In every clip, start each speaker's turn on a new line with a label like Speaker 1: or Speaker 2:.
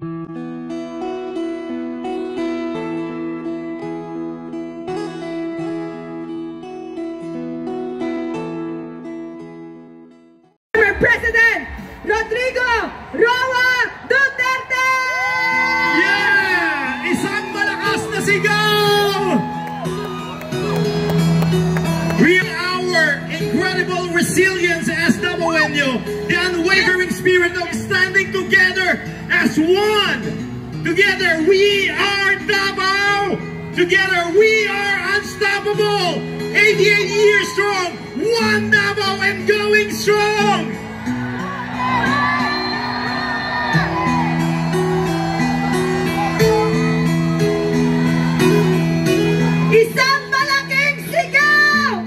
Speaker 1: President Rodrigo Roa Duterte!
Speaker 2: Yeah! Isang malakas na sigaw! Real our incredible resilience as Davaoenyo, the unwavering spirit of standing together as one. Together we are Davao! Together we are unstoppable! 88 years strong, one Davao and going strong!
Speaker 1: Isang malaking sigaw!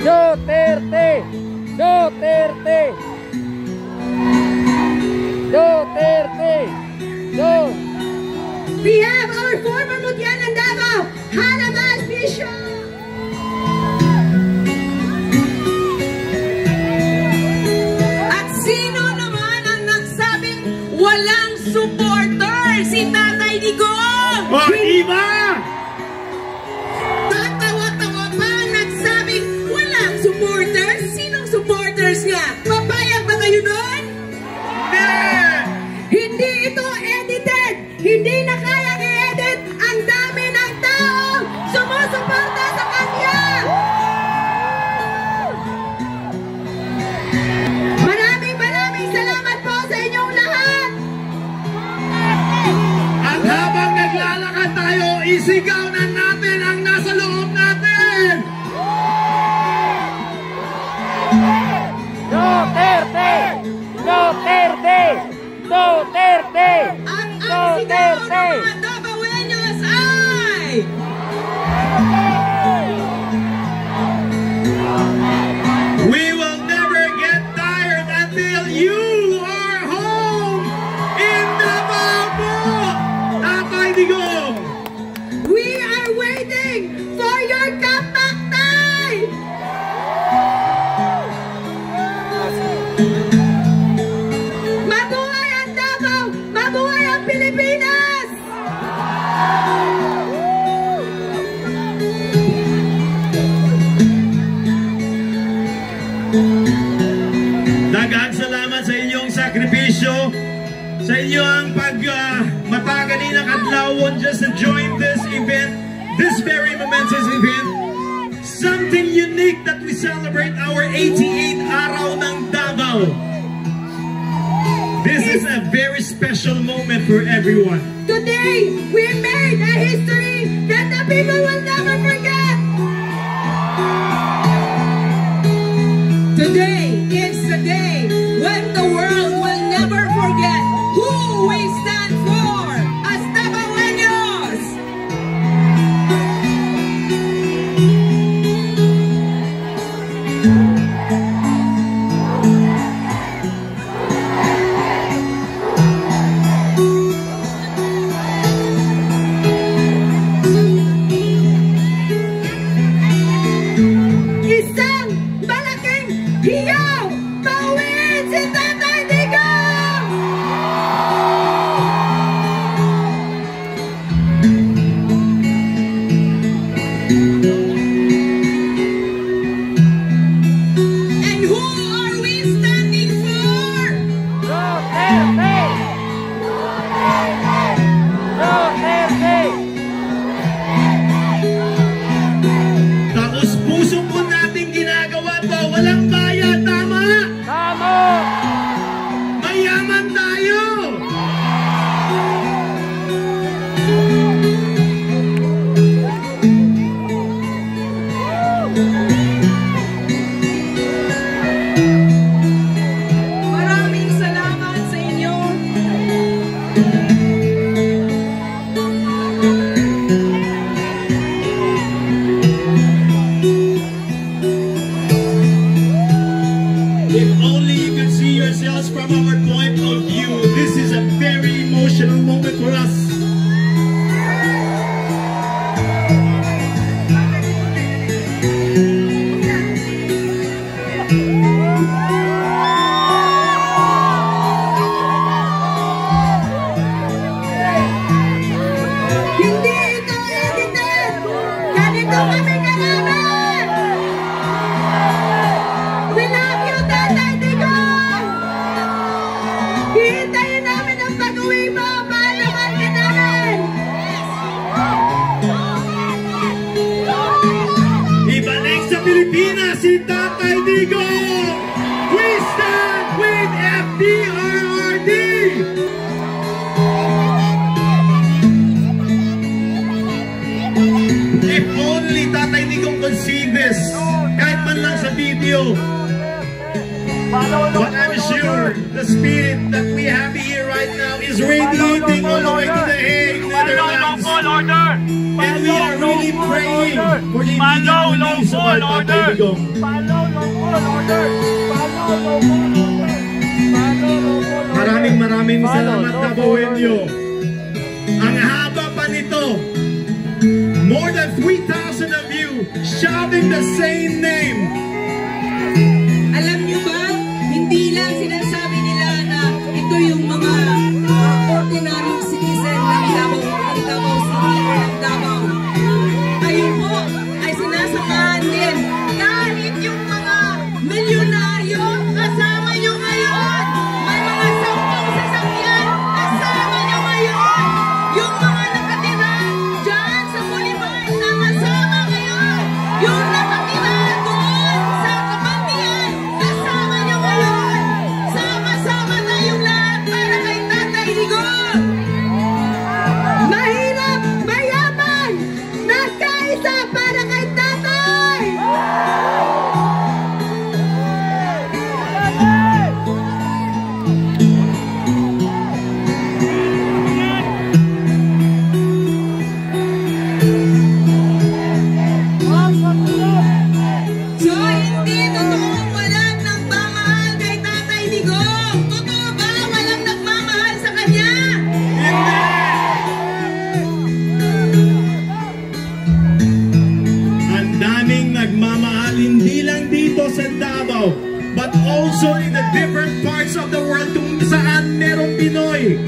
Speaker 3: Duterte! Duterte! Duterte!
Speaker 1: We have our former Mutyan ng Davao, Hannibal Bishop!
Speaker 4: At sino naman ang nagsabing walang supporter? Si Tatay Digong!
Speaker 2: O, iba!
Speaker 4: Tatawa-tawa pa ang nagsabing walang supporters? Sinong supporters niya? Papayag ba kayo doon?
Speaker 1: Hindi ito edited! Hindi na kaya i-edit! Ang dami ng tao sumusuporta sa kanya! Maraming salamat po sa inyong lahat!
Speaker 2: At habang naglalakad tayo, isigaw na natin ang nasa loob natin!
Speaker 3: Duterte! Duterte! Duterte!
Speaker 4: At ang sigaw ng mga Davaoenyos ay...
Speaker 2: We will never get tired until you are home in Davao! Tatay Digong!
Speaker 1: We are waiting for your comeback time! Mabuhay ang Davao! Mabuhay ang Pilipinas!
Speaker 2: Daghang salamat sa inyong sakripisyo, sa inyong matagalin ng adlawon just to join this event, this very momentous event. Something unique that we celebrate our 88th araw ng Davao. This is a very special moment for everyone.
Speaker 1: Today, we made a history that the people will never forget!
Speaker 4: Today is the day when the world will never forget who we stand for as Davaoenyos!
Speaker 1: Isang malaking hiyaw! Pauwiin si Tatay Digong!
Speaker 4: And who are we standing for?
Speaker 3: Duterte! Duterte!
Speaker 2: Tapos puso po natin ginagawa to, walang bayad, tama?
Speaker 3: Tama!
Speaker 2: Mayaman tayo!
Speaker 4: Maraming salamat sa inyo.
Speaker 2: If only you could see yourselves from our point of view, this is a very emotional moment for us. Pilipinas, si Tatay Digong! We stand with FPRRD! If only Tatay Digong could see this, kahit man lang sa video. But I'm sure the spirit that we have here right now is radiating all the way to the Hague, Netherlands. And we are really praying for the immediate release of our Tatay Digong. Maraming salamat na Boenyo. Ang haba pa nito. More than 3,000 of you shouting the same name.
Speaker 4: Alam niyo ba, hindi lang sinasabi nila na ito yung mga ordinary citizen ng Davao City or ng Davao. Kayo po ay sinasamahan din kahit yung mga milyonaryo kasama nyo ngayon. May mga 10 sasakyan kasama nyo ngayon. Yung mga nakatira dyan sa Bolivar sama-sama ngayon. Yung nakatira doon sa Kapantian kasama nyo ngayon. Sama-sama tayong lahat para kay Tatay Digong.
Speaker 1: Mahirap, mayaman, nagkaisa para kay tatay!
Speaker 4: So, hindi totoong walang nagmamahal kay Tatay Digong. Totoo ba walang nagmamahal sa kanya?
Speaker 2: Ang daming nagmamahal hindi lang dito sa Davao, but also in the different parts of the world kung saan merong Pinoy.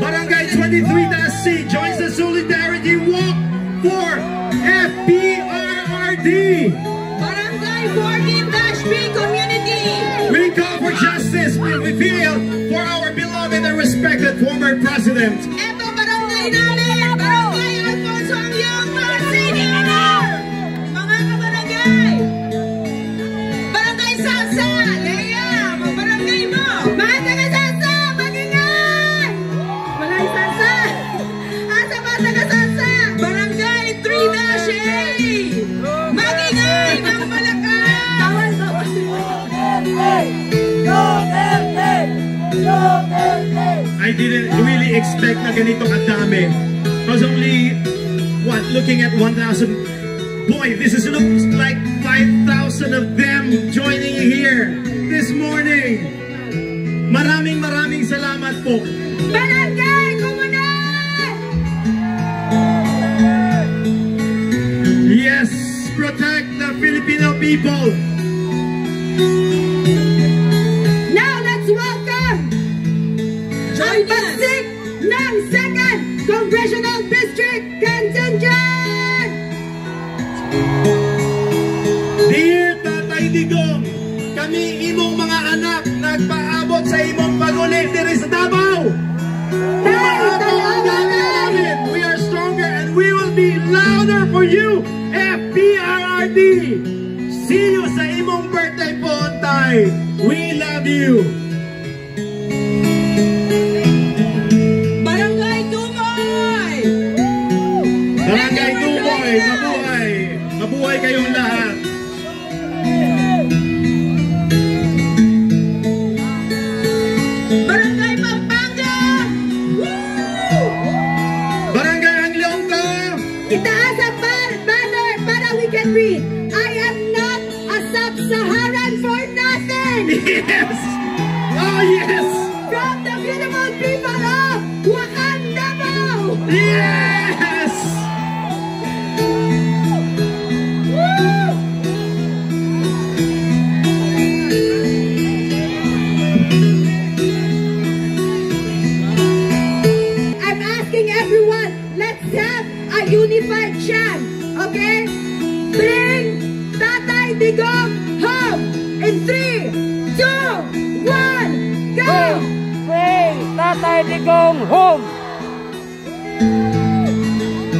Speaker 2: Barangay 23-C joins the Solidarity Walk for FPRRD.
Speaker 4: Barangay 14-B Community.
Speaker 2: We call for justice and we feel for our beloved and respected former president.
Speaker 4: Ito barangay namin. Barangay Alfonso Angyong Marcini. Mga kabarangay. Barangay Salsa. Lea, mga barangay mo.
Speaker 1: Mga taga-Sansa, mag-ingay! Wala yung Sansa! Asa ba taga-Sansa?
Speaker 4: Barangay 3-A. Magingay ng Malacan.
Speaker 1: Tawal ba?
Speaker 2: I didn't really expect na ganito kadami. I was only, looking at 1,000. Boy, this looks like 5,000 of them joining here this morning. Maraming salamat po.
Speaker 1: Barangay Komunal!
Speaker 2: Yes, protect the Filipino people.
Speaker 1: Now let's welcome ang pagsik ng 2nd Congressional District Contingent!
Speaker 2: Dear Tatay Digong, kami imong mga anak nagpaabot sa imong pagulit diri sa Davao. We are stronger and we will be louder for you, FPRRD. See you sa imong birthday po, Tay. We love you.
Speaker 4: Barangay Tumoy.
Speaker 2: Barangay Tumoy, mabuhay. Mabuhay kayong lahat.
Speaker 4: Barangay Pampanga.
Speaker 2: Barangay Anglongko.
Speaker 1: Itaas ang banner para we can read, I am not a sub-Saharan for nothing!
Speaker 2: Yes. Oh, yes.
Speaker 1: From the beautiful people of Wakanda!
Speaker 2: Yes.
Speaker 1: I'm asking everyone, let's have a unified chant, okay? Bring Tatay Digong home in 3, 2, 1, go!
Speaker 3: Bring Tatay Digong home!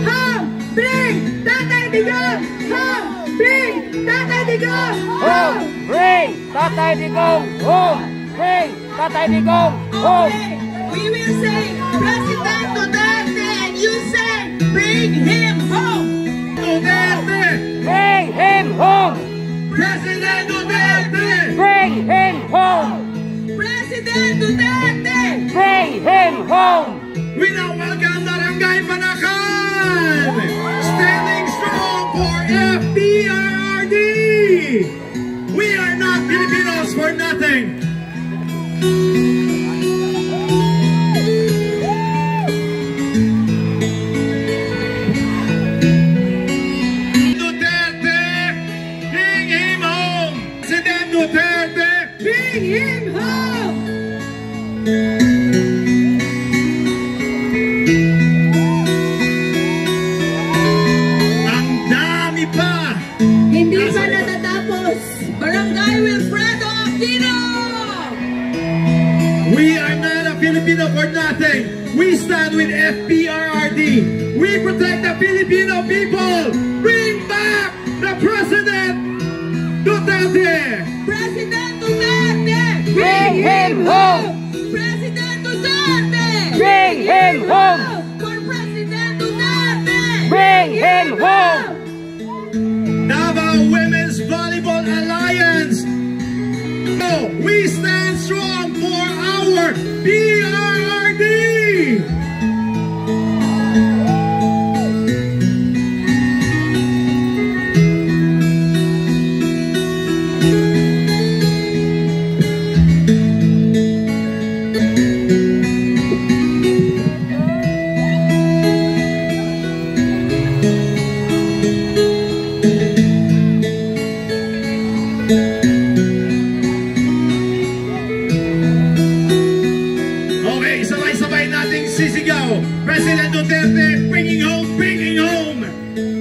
Speaker 1: Home! Bring Tatay Digong home! Bring Tatay Digong
Speaker 3: home! Bring Tatay Digong home! Bring Tatay Digong home!
Speaker 1: We will say President Duterte and you say bring him home.
Speaker 2: Duterte!
Speaker 3: Bring him home!
Speaker 2: President Duterte!
Speaker 3: Bring him home!
Speaker 1: President Duterte.
Speaker 3: Bring him home!
Speaker 2: We now welcome Barangay Panakan! Standing strong for FPRRD! We are not Filipinos for nothing! Duterte! Bring him home! President Duterte!
Speaker 1: Bring him home.
Speaker 2: Ang dami pa!
Speaker 1: Hindi pa natatapos.
Speaker 4: Barangay Wilfredo Aquino!
Speaker 2: We are not a Filipino for nothing. We stand with FPRRD. We protect the Filipino people. Bring back the President Duterte.
Speaker 1: President Duterte.
Speaker 3: Bring him home!
Speaker 1: President Duterte.
Speaker 3: Bring him home!
Speaker 1: For President Duterte.
Speaker 3: Bring him home!
Speaker 2: Davao Women's Volleyball Alliance. So we stand strong for our PRRD. Okay, sabay-sabay nating sisigaw. President Duterte, bringing home, bringing home.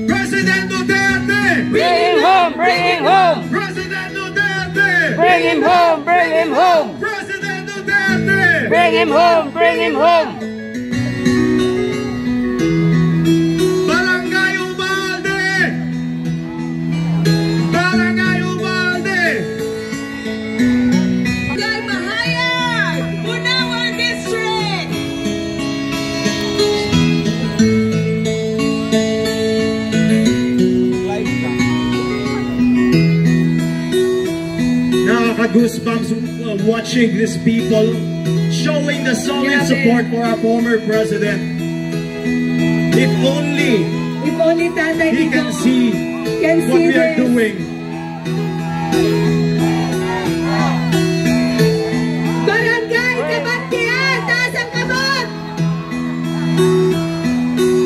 Speaker 2: President Duterte,
Speaker 3: Bring him home! Bring him home!
Speaker 2: President Duterte,
Speaker 3: Bring him home! Bring him home!
Speaker 2: President Duterte.
Speaker 3: Bring him home! Bring him home!
Speaker 2: Barangay Ubalde, Barangay Ubalde.
Speaker 4: Barangay Mahayag! Unawan District!
Speaker 2: Nakaka-goosebumps watching these people showing the solid support for our former president. If only
Speaker 1: If only Tatay
Speaker 2: he can
Speaker 1: Digong
Speaker 2: see
Speaker 1: can
Speaker 2: what
Speaker 1: see
Speaker 2: we are
Speaker 1: this.
Speaker 2: doing.
Speaker 1: Barangay Kabantian. Taas ang kamot.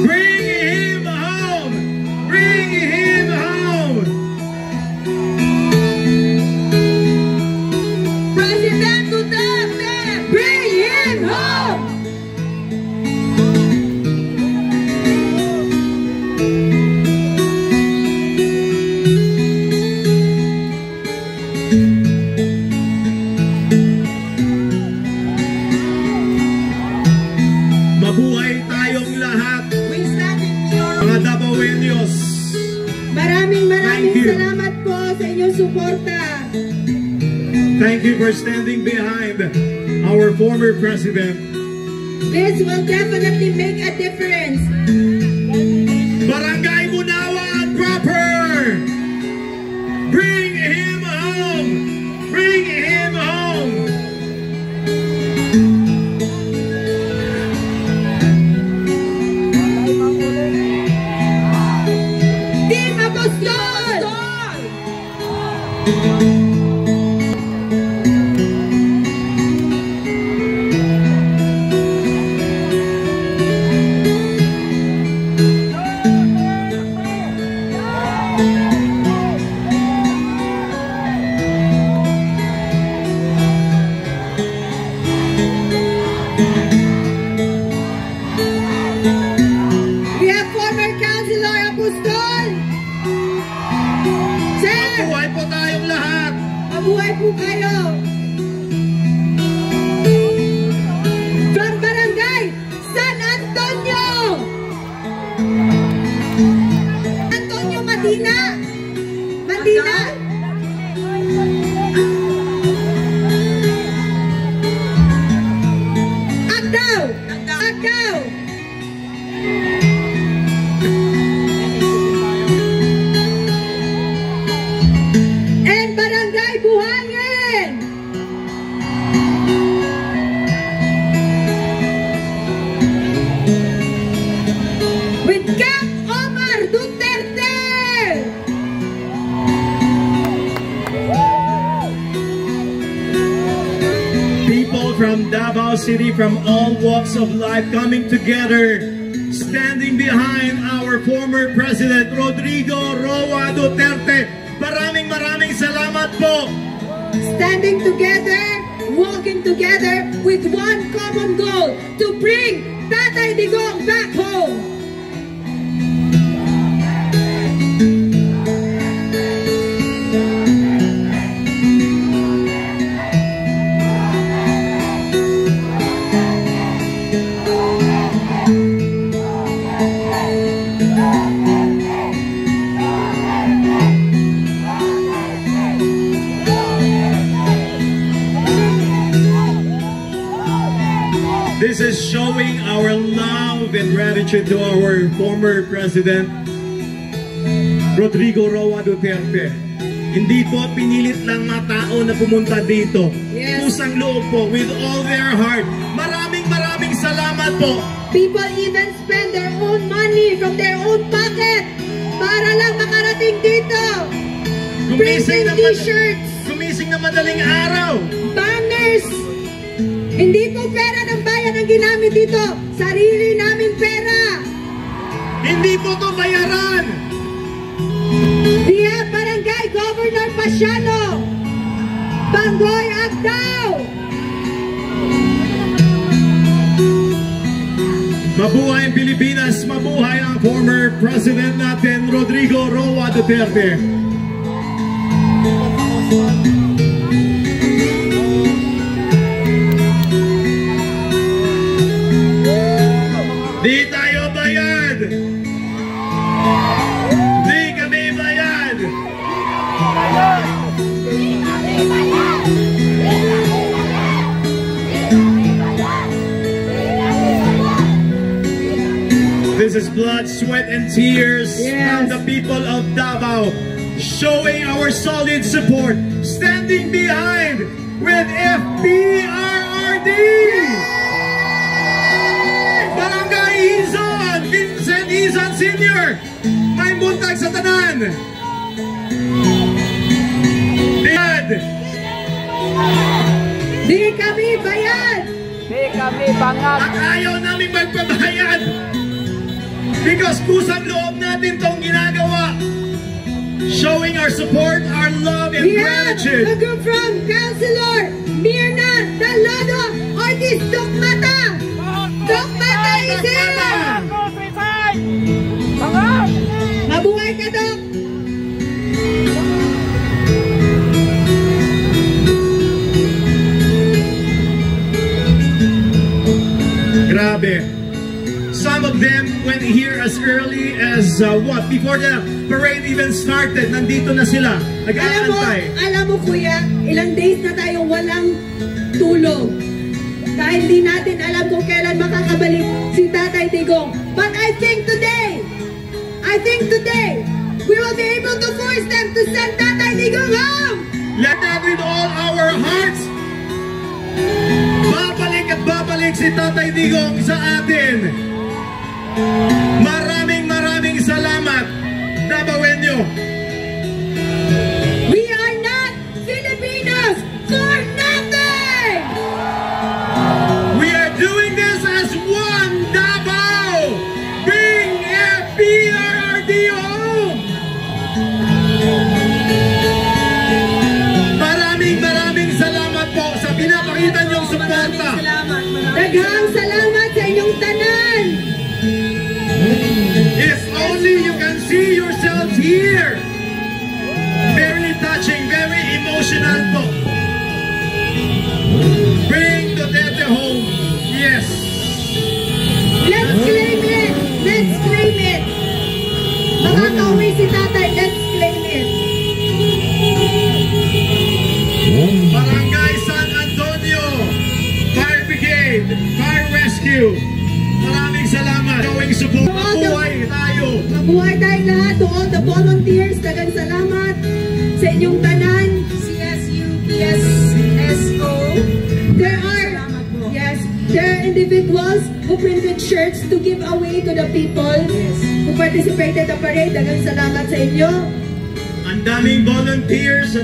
Speaker 2: Bring him home! Bring him home!
Speaker 1: President Duterte. Bring him home.
Speaker 2: Mabuhay tayong lahat,
Speaker 1: We stand in your
Speaker 2: mga Dabaweños.
Speaker 1: Maraming
Speaker 2: Thank you.
Speaker 1: salamat po sa inyong suporta.
Speaker 2: Thank you for standing behind our former president.
Speaker 1: This will definitely make a difference.
Speaker 2: Barangay Munawan proper! Bring him home! Bring him home!
Speaker 1: Team Apostol! We have former Councilor Apostol. Sir,
Speaker 2: Mabuhay po tayong lahat!
Speaker 1: mabuhay po kayo. From Barangay San Antonio. Antonio Madina. Madina.
Speaker 2: Davao City from all walks of life coming together, standing behind our former President Rodrigo Roa Duterte. Maraming salamat po.
Speaker 1: Standing together, walking together with one common goal, to bring Tatay Digong back home.
Speaker 2: This is showing our love and gratitude to our former President Rodrigo Roa Duterte. Hindi po pinilit lang mga tao na pumunta dito.
Speaker 1: Yes.
Speaker 2: Pusang loob po, with all their heart. Maraming salamat po.
Speaker 1: People even spend their own money from their own pocket para lang makarating dito. Printing t-shirts,
Speaker 2: Gumising na madaling araw.
Speaker 1: banners. Hindi po pera ng bayan ang ginamit dito. Sarili naming pera.
Speaker 2: Hindi po to bayaran.
Speaker 1: We have Barangay Governor Pasiano, Bangoy Agdao.
Speaker 2: Mabuhay ang Pilipinas, mabuhay ang former President natin, Rodrigo Roa Duterte. Di tayo bayad! Di kami bayad! This is blood, sweat, and tears from the people of Davao, showing our solid support, standing behind with FPRRD! Barangay Izon, Vincent Izon Sr. May buntag sa tanan. Dad!
Speaker 1: Di kami bayad.
Speaker 3: Di kami bangag.
Speaker 2: At ayaw namin magpabayad. Because kusang loob natin tong ginagawa. Showing our support, our love, and
Speaker 1: We have a
Speaker 2: gratitude.
Speaker 1: group from Councilor Mirna Talado Ortiz Dokmata. Dokmata is here.
Speaker 3: Bangag!
Speaker 1: Mabuhay ka, Dok.
Speaker 2: Grabe. Some of them went here as early as before the parade even started. Nandito na sila. Nag-aantay.
Speaker 1: Alam mo kuya, ilang days na tayo walang tulog. Dahil di natin alam kung kailan makakabalik si Tatay Digong. But I think today, we will be able to force them to send Tatay Digong home.
Speaker 2: Let that with all our hearts. Babalik at babalik si Tatay Digong sa atin. Maraming salamat, Davaoenyo.
Speaker 1: We are not Filipinos for nothing.
Speaker 2: We are doing this as one Davao. Bring FPRRD home. Maraming salamat po sa pinapakita niyong suporta.
Speaker 1: Daghang salamat sa inyong tanan.
Speaker 2: If only you can see yourselves here. Very touching, very emotional po. Bring Duterte home. Yes.
Speaker 1: Let's claim it. Let's claim it. Makakauwi si Tatay. Let's claim it.
Speaker 2: Barangay San Antonio, Fire Brigade, Fire Rescue. Maraming salamat. Going support. Mabuhay tayo.
Speaker 1: Mabuhay tayong lahat. To all the volunteers, daghang salamat sa inyong tanan.
Speaker 4: CSU, PSSO.
Speaker 1: There are individuals who printed shirts to give away to the people who participated in the parade. Daghang salamat sa inyo.
Speaker 2: Ang daming volunteers.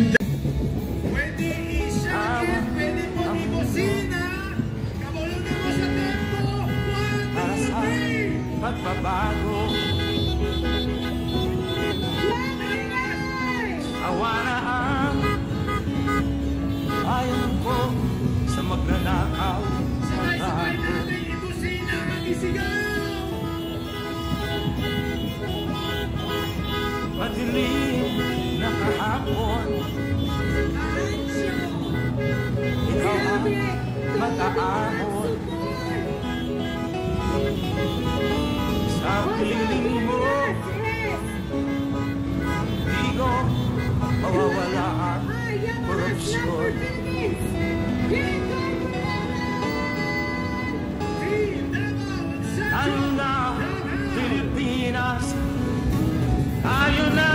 Speaker 2: Pwede isa, pwede po ni Bosina.
Speaker 3: magbabago. Awa na ang ayon ko sa magnanakaw sa
Speaker 2: Sabay-sabay
Speaker 3: tago.
Speaker 2: natin ibusina at isigaw.
Speaker 3: Madilim na kahapon, ikaw ang mag-aahon. Sa piling mo, di ko mawawala ang korupsyon.
Speaker 2: Team Davao and Central.
Speaker 3: Tayo na, Pilipinas, tayo na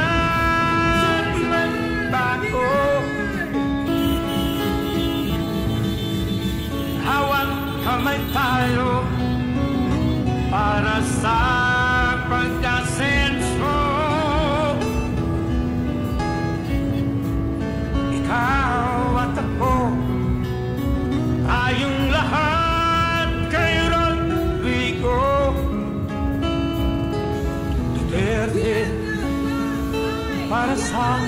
Speaker 3: magbago. Hawak kamay tayo para sa pagkasenso. Ikaw at ako, tayong lahat kay Rodrigo Duterte, para sa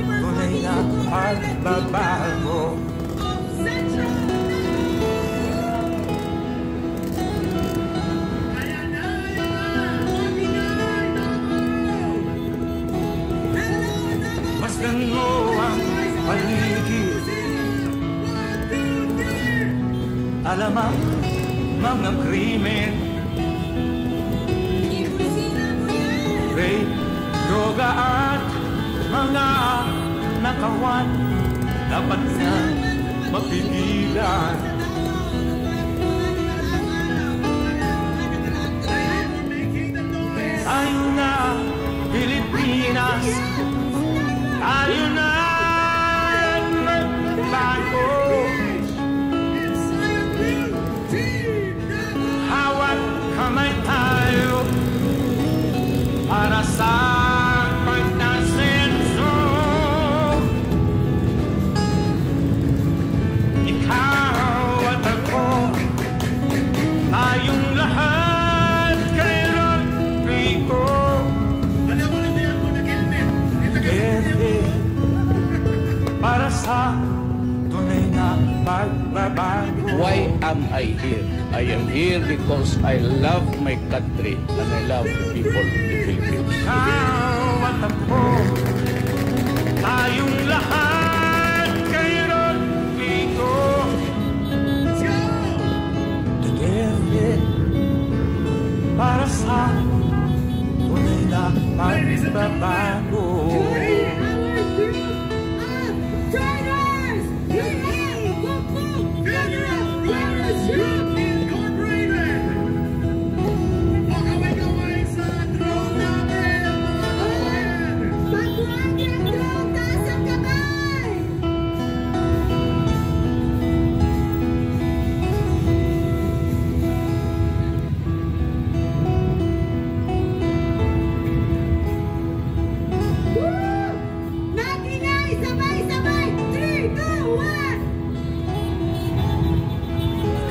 Speaker 3: tunay na pagbabago.
Speaker 2: Ayan na, Makinay, Davao.
Speaker 3: Masdan mo ang paligid, alam ang mga krimen, rape, droga at mga nakawan, dapat na mapigilan.
Speaker 2: Making the noise.
Speaker 3: Tayo na, Pilipinas, tayo na magbago.
Speaker 2: Inside Blue, Team Davao.
Speaker 3: Hawak kamay tayo para sa pagkasenso. Ikaw at ako, tayong lahat kay Rodrigo
Speaker 2: Alam mo na yan mo nag-helmet.
Speaker 3: Duterte, para sa tunay na pagbabago.
Speaker 5: Why am I here? I am here because I love my country and I love the people of the Philippines.
Speaker 3: Ikaw at ako, tayong lahat kay Rodrigo
Speaker 2: Let's go!
Speaker 3: Duterte, para sa tunay na pagbabago.
Speaker 2: Incorporated. Pakaway-kaway sa drone natin, mga kabayan.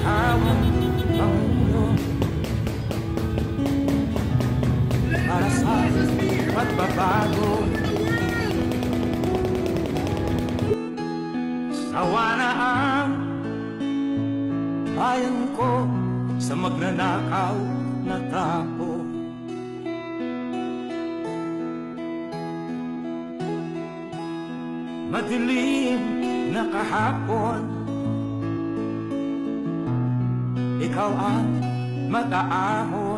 Speaker 3: Ikaw ang Pangulo, para sa pagbabago. Sawa na ang bayan ko sa magnanakaw na tao. Madilim na kahapon, ikaw ang mag-aahon.